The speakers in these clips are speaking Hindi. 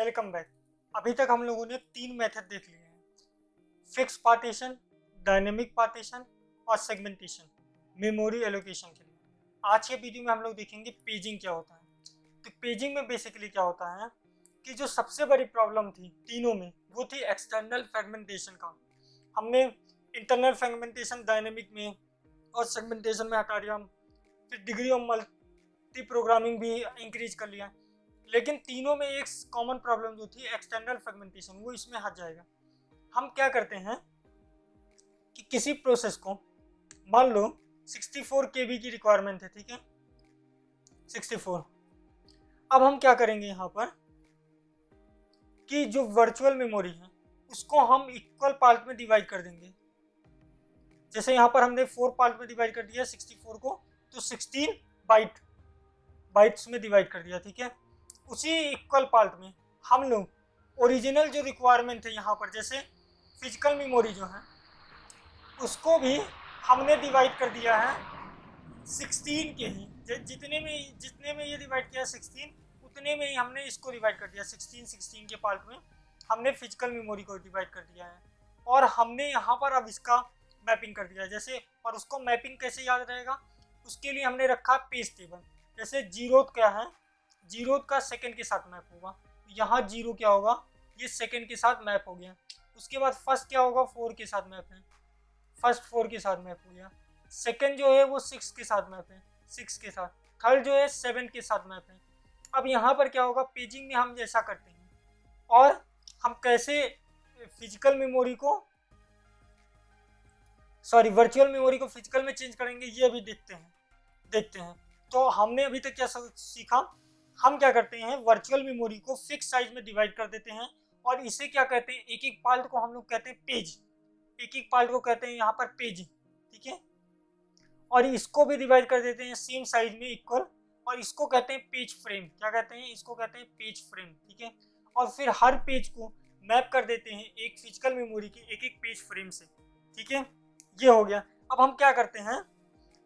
Welcome back. अभी तक हम लोगों ने 3 मेथड देख लिए हैं, फिक्स पार्टीशन, डायनेमिक पार्टीशन और सेगमेंटेशन मेमोरी एलोकेशन के लिए। आज के वीडियो में हम लोग देखेंगे पेजिंग क्या होता है। तो पेजिंग में बेसिकली क्या होता है कि जो सबसे बड़ी प्रॉब्लम थी तीनों में वो थी एक्सटर्नल फ्रेगमेंटेशन का। हमने इंटरनल फ्रेगमेंटेशन डायनेमिक में और सेगमेंटेशन में हटा दिया, फिर डिग्री ऑफ मल्टी प्रोग्रामिंग भी इंक्रीज कर लिया, लेकिन तीनों में एक कॉमन प्रॉब्लम जो थी एक्सटर्नल फ्रेगमेंटेशन, वो इसमें हट जाएगा। हम क्या करते हैं कि किसी प्रोसेस को मान लो 64 KB की रिक्वायरमेंट है, ठीक है 64। अब हम क्या करेंगे यहाँ पर कि जो वर्चुअल मेमोरी है उसको हम इक्वल पार्ट में डिवाइड कर देंगे। जैसे यहाँ पर हमने 4 पार्ट में डिवाइड कर दिया 64 को, तो 16 बाइट्स में डिवाइड कर दिया, ठीक है। उसी इक्वल पार्ट में हम लोग ओरिजिनल जो रिक्वायरमेंट है यहाँ पर, जैसे फिजिकल मेमोरी जो है उसको भी हमने डिवाइड कर दिया है 16 के ही, जितने में ये डिवाइड किया 16, उतने में ही हमने इसको डिवाइड कर दिया 16 के पार्ट में हमने फिजिकल मेमोरी को डिवाइड कर दिया है। और हमने यहाँ पर अब इसका मैपिंग कर दिया है जैसे, और उसको मैपिंग कैसे याद रहेगा उसके लिए हमने रखा पेज टेबल। जैसे जीरोथ क्या है, जीरोथ का सेकंड के साथ मैप होगा, यहाँ जीरो क्या होगा, ये सेकंड के साथ मैप हो गया। उसके बाद फर्स्ट क्या होगा, 4 के साथ मैप है, फर्स्ट 4 के साथ मैप हो गया। सेकंड जो है वो 6 के साथ मैप है, 6 के साथ। थर्ड जो है 7 के साथ मैप है। अब यहाँ पर क्या होगा, पेजिंग में हम जैसा करते हैं और हम कैसे फिजिकल मेमोरी को वर्चुअल मेमोरी को फिजिकल में चेंज करेंगे, ये अभी देखते हैं। तो हमने अभी तक क्या सीखा, हम क्या करते हैं वर्चुअल मेमोरी को फिक्स साइज में डिवाइड कर देते हैं और इसे क्या कहते हैं, एक एक पार्ट को हम लोग कहते हैं पेज, एक एक पार्ट को कहते हैं यहाँ पर पेज, ठीक है। और इसको भी डिवाइड कर देते हैं सेम साइज में इक्वल, और इसको कहते हैं पेज फ्रेम। क्या कहते हैं, इसको कहते हैं पेज फ्रेम, ठीक है। और फिर हर पेज को मैप कर देते हैं एक फिजिकल मेमोरी के एक एक पेज फ्रेम से, ठीक है। ये हो गया। अब हम क्या करते हैं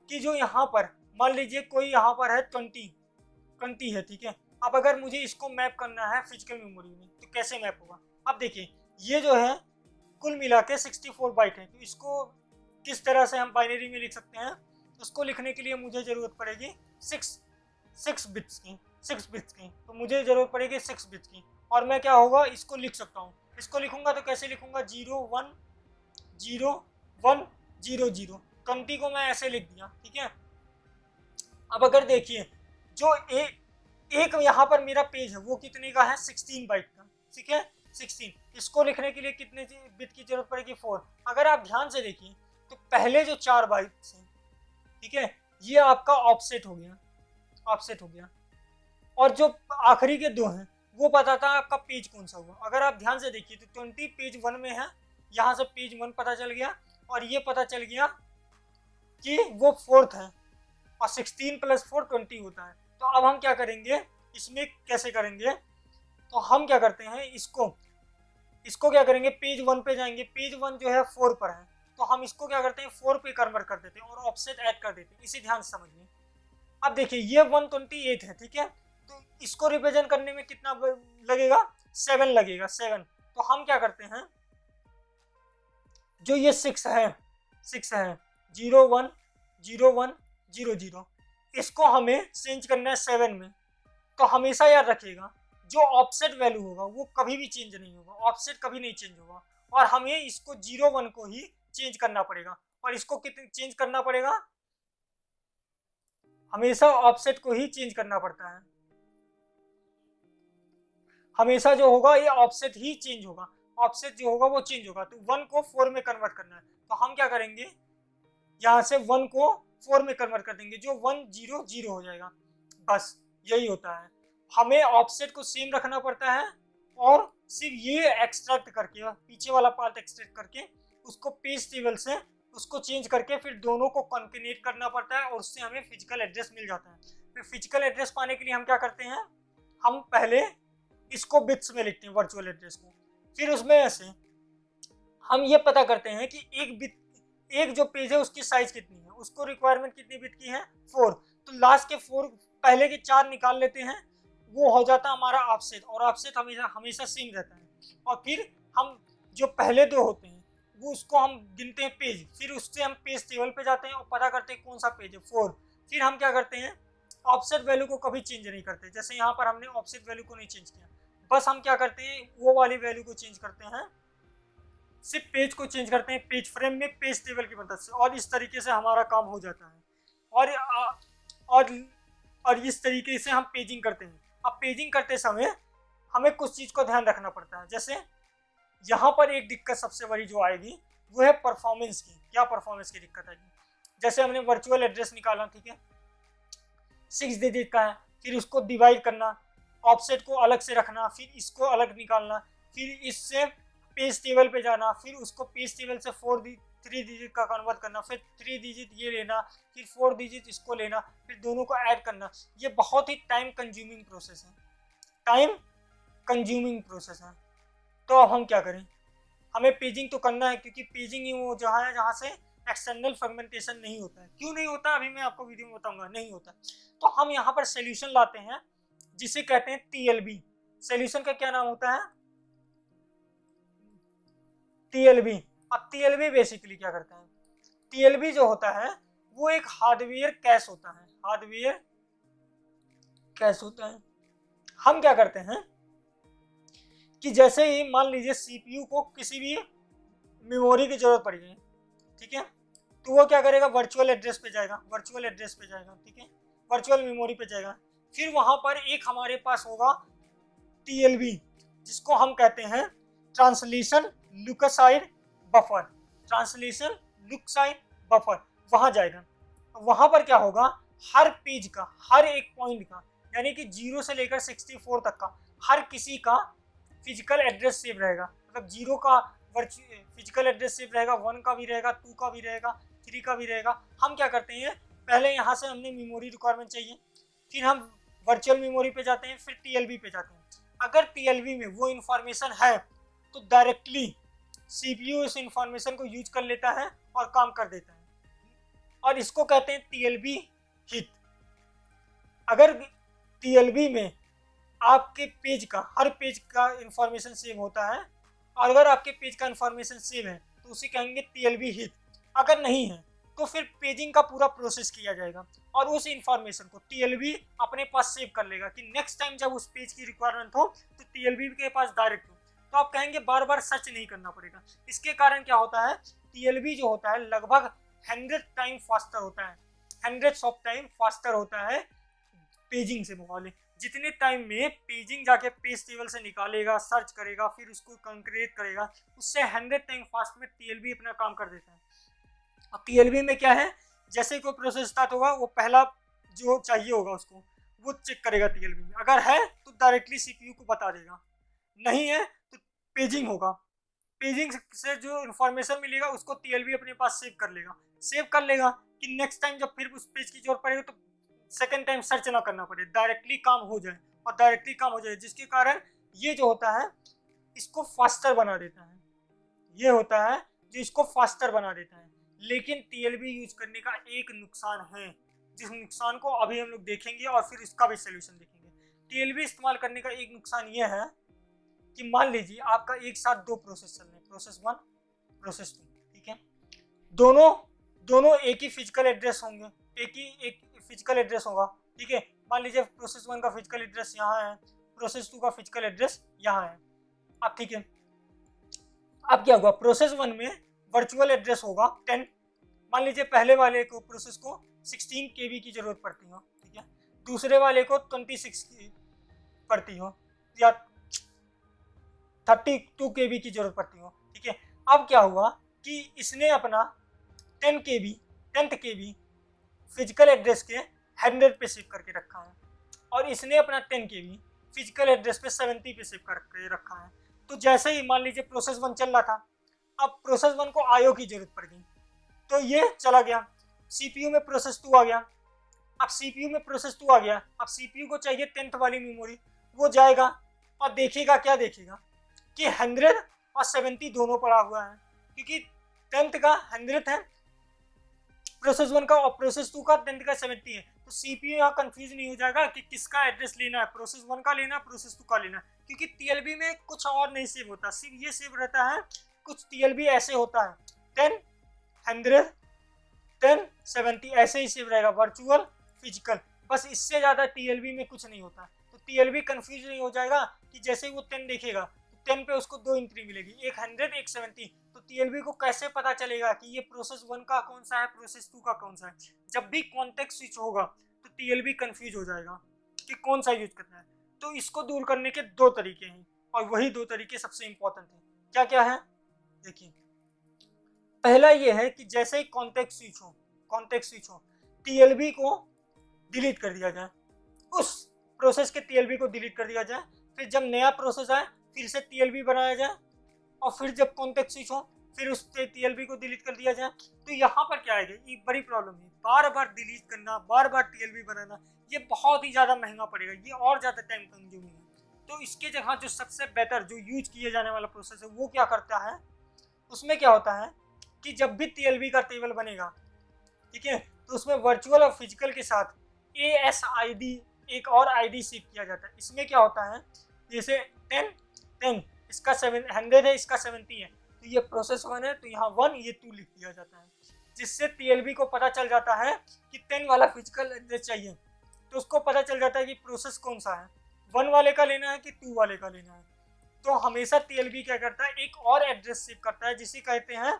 कि जो यहाँ पर मान लीजिए कोई यहाँ पर है 20 है, ठीक है। अब अगर मुझे इसको मैप करना है फिजिकल मेमोरी में तो कैसे मैप होगा। अब देखिए ये जो है कुल मिला के 64 बाइट है, तो इसको किस तरह से हम बाइनरी में लिख सकते हैं, उसको लिखने के लिए मुझे ज़रूरत पड़ेगी 6 बिट्स की, तो मुझे ज़रूरत पड़ेगी 6 बिट्स की। और मैं क्या होगा इसको लिख सकता हूँ, इसको लिखूंगा तो कैसे लिखूंगा, 0 1 0 1 0 0, 20 को मैं ऐसे लिख दिया, ठीक है। अब अगर देखिए जो एक यहाँ पर मेरा पेज है वो कितने का है, 16 बाइट का, ठीक है 16। इसको लिखने के लिए कितने बिट की जरूरत पड़ेगी, 4। अगर आप ध्यान से देखिए तो पहले जो 4 बाइट्स हैं, ठीक है, ये आपका ऑफसेट हो गया, और जो आखिरी के 2 हैं वो बताता है आपका पेज कौन सा हुआ। अगर आप ध्यान से देखिए तो 20 पेज 1 में है, यहाँ से पेज 1 पता चल गया, और ये पता चल गया कि वो 4th है, और 16 + 4 20 होता है। तो अब हम क्या करेंगे इसमें, कैसे करेंगे, तो हम क्या करते हैं इसको क्या करेंगे, पेज 1 पे जाएंगे, पेज 1 जो है 4 पर है, तो हम इसको क्या करते हैं 4 पे कन्वर्ट कर देते हैं और ऑफसेट ऐड कर देते हैं। इसे ध्यान से समझिए। अब देखिए ये 128 है, ठीक है, तो इसको रिप्रेजेंट करने में कितना लगेगा, 7 लगेगा, 7। तो हम क्या करते हैं, जो ये 6 है 0 1 0 1 0 0, इसको हमें चेंज करना है 7 में। तो हमेशा याद रखिएगा जो ऑफसेट वैल्यू होगा वो कभी भी चेंज नहीं होगा, ऑफसेट कभी नहीं चेंज होगा, और हमें इसको 0 1 को ही चेंज करना पड़ेगा। और इसको कितने चेंज करना पड़ेगा, हमेशा ऑफसेट को ही चेंज करना पड़ता है, हमेशा जो होगा ये ऑफसेट ही चेंज होगा, ऑफसेट जो होगा वो चेंज होगा। तो 1 को 4 में कन्वर्ट करना है, तो हम क्या करेंगे यहाँ से 1 को 4 में कन्वर्ट कर देंगे, जो 1 0 0 हो जाएगा। बस यही होता है, हमें ऑफसेट को सेम रखना पड़ता है, और सिर्फ ये एक्सट्रैक्ट करके पीछे वाला पार्ट एक्सट्रैक्ट करके उसको पेज टेबल से उसको चेंज करके फिर दोनों को कॉन्केनेट करना पड़ता है, और उससे हमें फिजिकल एड्रेस मिल जाता है। फिर फिजिकल एड्रेस पाने के लिए हम क्या करते हैं, हम पहले इसको बिट्स में लिखते हैं वर्चुअल एड्रेस को, फिर उसमें ऐसे हम ये पता करते हैं कि एक जो पेज है उसकी साइज कितनी है, उसको रिक्वायरमेंट कितनी बिट की है, 4। तो लास्ट के 4 पहले के 4 निकाल लेते हैं, वो हो जाता है हमारा ऑफसेट, और ऑफसेट हमेशा हमेशा सेम रहता है। और फिर हम जो पहले दो होते हैं वो उसको हम गिनते हैं पेज, फिर उससे हम पेज टेबल पे जाते हैं और पता करते हैं कौन सा पेज है 4। फिर हम क्या करते हैं, ऑफसेट वैल्यू को कभी चेंज नहीं करते, जैसे यहाँ पर हमने ऑफसेट वैल्यू को नहीं चेंज किया, बस हम क्या करते हैं वो वाली वैल्यू को चेंज करते हैं, सिर्फ पेज को चेंज करते हैं पेज फ्रेम में पेज टेबल की मदद से, और इस तरीके से हमारा काम हो जाता है। और और और इस तरीके से हम पेजिंग करते हैं। अब पेजिंग करते समय हमें कुछ चीज़ को ध्यान रखना पड़ता है, जैसे यहाँ पर एक दिक्कत सबसे बड़ी जो आएगी वो है परफॉर्मेंस की। क्या परफॉर्मेंस की दिक्कत आएगी, जैसे हमने वर्चुअल एड्रेस निकाला, ठीक है, 6 डिजिट का है, फिर उसको डिवाइड करना, ऑफसेट को अलग से रखना, फिर इसको अलग निकालना, फिर इससे पेज टेबल पे जाना, फिर उसको पेज टेबल से 3 डिजिट का कन्वर्ट करना, फिर 3 डिजिट ये लेना, फिर 4 डिजिट इसको लेना, फिर दोनों को ऐड करना। ये बहुत ही टाइम कंज्यूमिंग प्रोसेस है, टाइम कंज्यूमिंग प्रोसेस है। तो अब हम क्या करें, हमें पेजिंग तो करना है, क्योंकि पेजिंग ही वो जहाँ है जहाँ से एक्सटर्नल फ्रेगमेंटेशन नहीं होता है। क्यों नहीं होता अभी मैं आपको वीडियो में बताऊंगा, नहीं होता। तो हम यहाँ पर सोल्यूशन लाते हैं जिसे कहते हैं TLB। सोल्यूशन का क्या नाम होता है, TLB। अब TLB बेसिकली क्या करता है, TLB जो होता है वो एक हार्डवेयर कैश होता है, हार्डवेयर कैश होता है। हम क्या करते हैं कि जैसे ही मान लीजिए CPU को किसी भी मेमोरी की जरूरत पड़ गई, ठीक है, तो वो क्या करेगा, वर्चुअल एड्रेस पे जाएगा, वर्चुअल एड्रेस पे जाएगा, ठीक है, वर्चुअल मेमोरी पे जाएगा। फिर वहां पर एक हमारे पास होगा TLB, जिसको हम कहते हैं ट्रांसलेशन लुकसाइड बफर, ट्रांसलेशन लुकसाइड बफर। वहां जाएगा, वहां पर क्या होगा, हर पेज का हर एक पॉइंट का, यानी कि 0 से लेकर 64 तक का हर किसी का फिजिकल एड्रेस सेव रहेगा। मतलब 0 का फिजिकल एड्रेस सेव रहेगा, 1 का भी रहेगा, 2 का भी रहेगा, 3 का भी रहेगा। हम क्या करते हैं, पहले यहाँ से हमने मेमोरी रिक्वायरमेंट चाहिए, फिर हम वर्चुअल मेमोरी पे जाते हैं, फिर TLB पे जाते हैं। अगर TLB में वो इंफॉर्मेशन है तो डायरेक्टली CPU इस इंफॉर्मेशन को यूज कर लेता है और काम कर देता है, और इसको कहते हैं TLB हिट। अगर TLB में आपके पेज का हर पेज का इंफॉर्मेशन सेव होता है, और अगर आपके पेज का इंफॉर्मेशन सेव है तो उसे कहेंगे TLB हिट। अगर नहीं है तो फिर पेजिंग का पूरा प्रोसेस किया जाएगा और उस इंफॉर्मेशन को TLB अपने पास सेव कर लेगा कि नेक्स्ट टाइम जब उस पेज की रिक्वायरमेंट हो तो TLB के पास डायरेक्ट हो। तो आप कहेंगे बार बार सर्च नहीं करना पड़ेगा। इसके कारण क्या होता है, TLB जो होता है लगभग 100 टाइम फास्टर होता है, 100 ऑफ टाइम फास्टर होता है पेजिंग से मुकाबले। जितने टाइम में पेजिंग जाके पेज टेबल से निकालेगा, सर्च करेगा, फिर उसको कंक्रिएट करेगा, उससे 100 टाइम फास्ट में TLB अपना काम कर देता है। अब TLB में क्या है, जैसे कोई प्रोसेस स्टार्ट होगा वो पहला जो चाहिए होगा उसको वो चेक करेगा TLB में, अगर है तो डायरेक्टली CPU को बता देगा, नहीं है तो पेजिंग होगा। पेजिंग से जो इन्फॉर्मेशन मिलेगा उसको TLB अपने पास सेव कर लेगा कि नेक्स्ट टाइम जब फिर उस पेज की जरूरत पड़ेगी तो सेकेंड टाइम सर्च ना करना पड़े, डायरेक्टली काम हो जाए, और डायरेक्टली काम हो जाए, जिसके कारण ये जो होता है इसको फास्टर बना देता है। ये होता है जो इसको फास्टर बना देता है। लेकिन TLB यूज करने का एक नुकसान है, जिस नुकसान को अभी हम लोग देखेंगे और फिर इसका भी सोल्यूशन देखेंगे। TLB इस्तेमाल करने का एक नुकसान ये है कि मान लीजिए आपका एक साथ 2 प्रोसेस चल रहे हैं, प्रोसेस 1 प्रोसेस 2, ठीक है, दोनों एक ही फिजिकल एड्रेस होंगे, एक फिजिकल एड्रेस होगा, ठीक है। मान लीजिए प्रोसेस 1 का फिजिकल एड्रेस यहाँ है, प्रोसेस 2 का फिजिकल एड्रेस यहाँ है। अब ठीक है, अब क्या होगा, प्रोसेस 1 में वर्चुअल एड्रेस होगा 10। मान लीजिए पहले वाले को प्रोसेस को 16 KB की जरूरत पड़ती हो, ठीक है, दूसरे वाले को 26 की पड़ती हो या 32 KB की जरूरत पड़ती हो, ठीक है। अब क्या हुआ कि इसने अपना 10th KB फिजिकल एड्रेस के 100 पे सेव करके रखा है, और इसने अपना 10 KB फिजिकल एड्रेस पे 70 पे सेव करके रखा है। तो जैसे ही मान लीजिए प्रोसेस 1 चल रहा था, अब प्रोसेस 1 को IO की जरूरत पड़ गई, तो ये चला गया, CPU में प्रोसेस 2 आ गया। अब CPU में प्रोसेस 2 आ गया, अब CPU को चाहिए 10th वाली मेमोरी, वो जाएगा और देखेगा, क्या देखेगा कि 100 और 70 दोनों पड़ा हुआ है, क्योंकि 10th का 100 है प्रोसेस 1 का, और प्रोसेस 2 का 10th का 70 है, तो सीपीयू यहाँ कंफ्यूज नहीं हो जाएगा कि किसका एड्रेस लेना है, प्रोसेस 1 का लेना है, प्रोसेस 2 का लेना है, क्योंकि टीएलबी में कुछ और नहीं सेव होता, सिर्फ ये सेव रहता है। कुछ टीएलबी ऐसे होता है 10, 100, 10, 70 ऐसे ही सेव रहेगा, वर्चुअल फिजिकल, बस इससे ज़्यादा टीएलबी में कुछ नहीं होता। तो टीएलबी कंफ्यूज नहीं हो जाएगा कि जैसे ही वो 10 देखेगा तो 10 पे उसको 2 एंट्री मिलेगी, एक 100 एक 70, तो टीएलबी को कैसे पता चलेगा कि ये प्रोसेस 1 का कौन सा है, प्रोसेस 2 का कौन सा है। जब भी कॉन्टेक्स्ट स्विच होगा तो टीएलबी कंफ्यूज हो जाएगा कि कौन सा यूज करना है। तो इसको दूर करने के 2 तरीके हैं, और वही 2 तरीके सबसे इंपॉर्टेंट हैं। क्या क्या है देखिए, पहला ये है कि जैसे ही कॉन्टेक्स्ट स्विच हो टीएलबी को डिलीट कर दिया जाए, उस प्रोसेस के टीएलबी को डिलीट कर दिया जाए, फिर जब नया प्रोसेस आए फिर से टीएलबी बनाया जाए, और फिर जब कॉन्टेक्स्ट स्विच हो फिर उस टीएलबी को डिलीट कर दिया जाए। तो यहाँ पर क्या आएगा, ये बड़ी प्रॉब्लम है, बार बार डिलीट करना, बार बार टीएलबी बनाना, ये बहुत ही ज़्यादा महंगा पड़ेगा, ये और ज़्यादा टाइम कंज्यूमिंग है। तो इसके जगह जो सबसे बेटर जो यूज किया जाने वाला प्रोसेस है वो क्या करता है, उसमें क्या होता है कि जब भी टीएलबी का टेबल बनेगा, ठीक है, तो उसमें वर्चुअल और फिजिकल के साथ ASID एक और आईडी सेव किया जाता है। इसमें क्या होता है, जैसे 10 इसका 100 है, इसका 70 है, तो ये प्रोसेस 1 है तो यहाँ 1 ये 2 लिख दिया जाता है, जिससे टीएलबी को पता चल जाता है कि 10 वाला फिजिकल एड्रेस चाहिए, तो उसको पता चल जाता है कि प्रोसेस कौन सा है, 1 वाले का लेना है कि 2 वाले का लेना है। तो हमेशा टीएलबी क्या करता है, एक और एड्रेस सेव करता है जिसे कहते हैं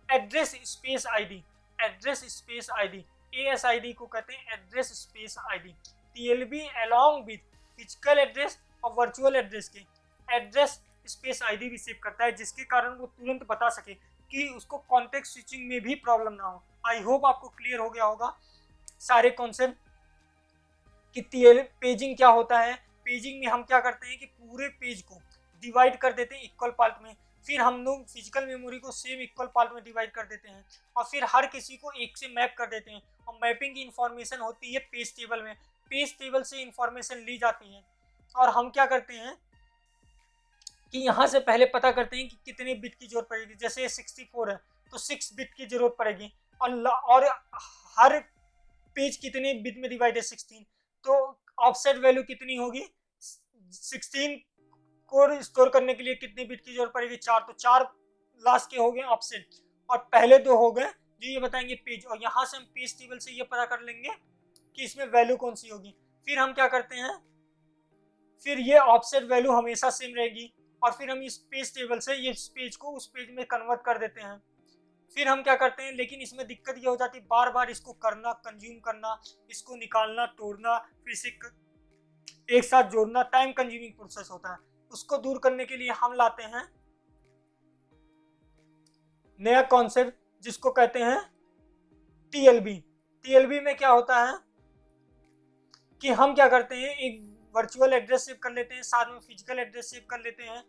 address space ID. Address space ID, ASID को कहते हैं address space ID. TLB along with physical address और वर्चुअल एड्रेस के एड्रेस स्पेस आईडी भी सेव करता है, जिसके कारण वो तुरंत बता सके कि उसको कॉन्टेक्स्ट स्विचिंग में भी प्रॉब्लम ना हो। आई होप आपको क्लियर हो गया होगा सारे कॉन्सेप्ट कि पेजिंग क्या होता है। पेजिंग में हम क्या करते हैं कि पूरे पेज को डिवाइड कर देते हैं इक्वल पार्ट में, फिर हम लोग फिजिकल मेमोरी को सेम इक्वल पार्ट में डिवाइड कर देते हैं, और फिर हर किसी को एक से मैप कर देते हैं, और मैपिंग की इंफॉर्मेशन होती है पेज टेबल में, पेज टेबल से इंफॉर्मेशन ली जाती है, और हम क्या करते हैं कि यहाँ से पहले पता करते हैं कि कितने बिट की जरूरत पड़ेगी। जैसे 64 है तो 6 बिट की जरूरत पड़ेगी, और हर पेज कितने बिट में डिवाइड है 16, तो ऑफसेट वैल्यू कितनी होगी, 16 को स्टोर करने के लिए कितनी बिट की जरूरत पड़ेगी, 4, तो 4 लास्ट के हो गए ऑफसेट, और पहले 2 हो गए जो ये बताएंगे पेज, और यहाँ से हम पेज टेबल से ये पता कर लेंगे कि इसमें वैल्यू कौन सी होगी। फिर हम क्या करते हैं, फिर ये ऑफसेट वैल्यू हमेशा सेम रहेगी, और फिर हम इस पेज टेबल से ये पेज को उस पेज में कन्वर्ट कर देते हैं। फिर हम क्या करते हैं, लेकिन इसमें दिक्कत ये हो जाती है बार बार इसको करना, कंज्यूम करना, इसको निकालना, तोड़ना, फिर से एक साथ जोड़ना, टाइम कंज्यूमिंग प्रोसेस होता है। उसको दूर करने के लिए हम लाते हैं नया कॉन्सेप्ट जिसको कहते हैं टीएलबी। टीएलबी में क्या होता है कि हम क्या करते हैं, एक वर्चुअल एड्रेस सेव कर लेते हैं, साथ में फिजिकल एड्रेस सेव कर लेते हैं,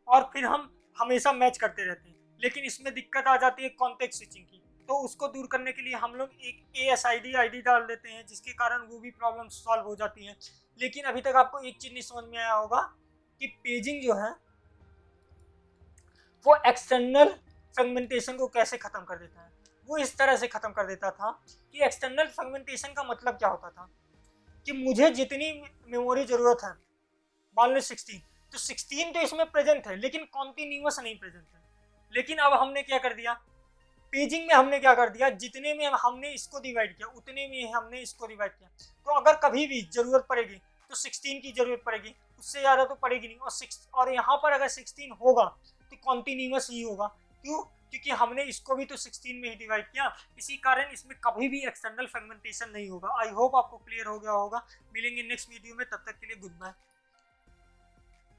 और फिर हम हमेशा मैच करते रहते हैं। लेकिन इसमें दिक्कत आ जाती है कॉन्टेक्स्ट स्विचिंग की, तो उसको दूर करने के लिए हम लोग एक ASID आईडी डाल देते हैं, जिसके कारण वो भी प्रॉब्लम सॉल्व हो जाती है। लेकिन अभी तक आपको एक चीज नहीं समझ में आया होगा कि पेजिंग जो है वो एक्सटर्नल फ्रेगमेंटेशन को कैसे खत्म कर देता है। वो इस तरह से खत्म कर देता था कि एक्सटर्नल फ्रेगमेंटेशन का मतलब क्या होता था कि मुझे जितनी मेमोरी जरूरत है, मान लो 16, तो 16 तो इसमें प्रेजेंट है लेकिन कॉन्टिन्यूअस नहीं प्रेजेंट है। लेकिन अब हमने क्या कर दिया, पेजिंग में हमने क्या कर दिया, जितने में हमने इसको डिवाइड किया उतने में हमने इसको डिवाइड किया। तो अगर कभी भी जरूरत पड़ेगी तो 16 की जरूरत पड़ेगी, उससे ज़्यादा तो पड़ेगी नहीं। और यहाँ पर अगर 16 होगा तो कॉन्टिन्यूअस ही होगा। क्यों? क्योंकि हमने इसको भी तो 16 में ही डिवाइड किया, इसी कारण इसमें कभी भी एक्सटर्नल फ्रेगमेंटेशन नहीं होगा। आई होप आपको क्लियर हो गया होगा। मिलेंगे नेक्स्ट वीडियो में, तब तक के लिए गुड बाय।